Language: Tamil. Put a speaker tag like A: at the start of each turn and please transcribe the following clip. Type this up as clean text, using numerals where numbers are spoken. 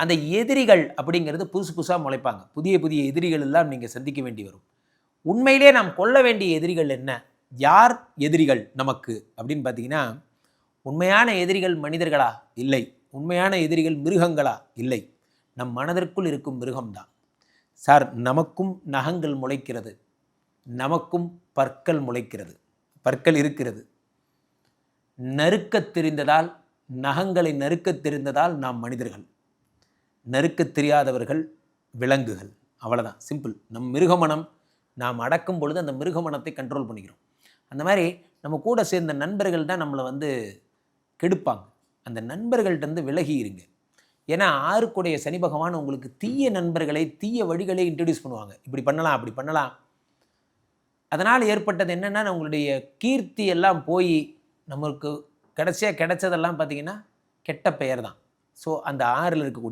A: அந்த எதிரிகள் அப்படிங்கிறது புதுசு புதுசாக முளைப்பாங்க. புதிய புதிய எதிரிகள் எல்லாம் நீங்கள் சந்திக்க வேண்டி வரும். உண்மையிலே நாம் கொள்ள வேண்டிய எதிரிகள் என்ன? யார் எதிரிகள் நமக்கு அப்படின்னு பார்த்தீங்கன்னா, உண்மையான எதிரிகள் மனிதர்களா? இல்லை. உண்மையான எதிரிகள் மிருகங்களா? இல்லை. நம் மனதிற்குள் இருக்கும் மிருகம்தான். சார், நமக்கும் நகங்கள் முளைக்கிறது, நமக்கும் பற்கள் முளைக்கிறது, பற்கள் இருக்கிறது. நறுக்கத் தெரிந்ததால், நகங்களை நறுக்கத் தெரிந்ததால் நாம் மனிதர்கள். நறுக்கத் தெரியாதவர்கள் விலங்குகள். அவ்வளோதான், சிம்பிள். நம் மிருகமனம் நாம் அடக்கும் பொழுது அந்த மிருகமனத்தை கண்ட்ரோல் பண்ணிக்கிறோம். அந்த மாதிரி நம்ம கூட சேர்ந்த நண்பர்கள் தான் நம்மளை கெடுப்பாங்க. அந்த நண்பர்கள்ட்டேருந்து விலகி இருங்க. ஏன்னா 6 சனி பகவான் உங்களுக்கு தீய நண்பர்களை, தீய வழிகளை இன்ட்ரடியூஸ் பண்ணுவாங்க. இப்படி பண்ணலாம், அப்படி பண்ணலாம். அதனால் ஏற்பட்டது என்னென்னா, உங்களுடைய கீர்த்தி எல்லாம் போய் நமக்கு கடைசியாக கிடைச்சதெல்லாம் பார்த்தீங்கன்னா கெட்ட பெயர் தான். ஸோ அந்த 6ல் இருக்கக்கூடிய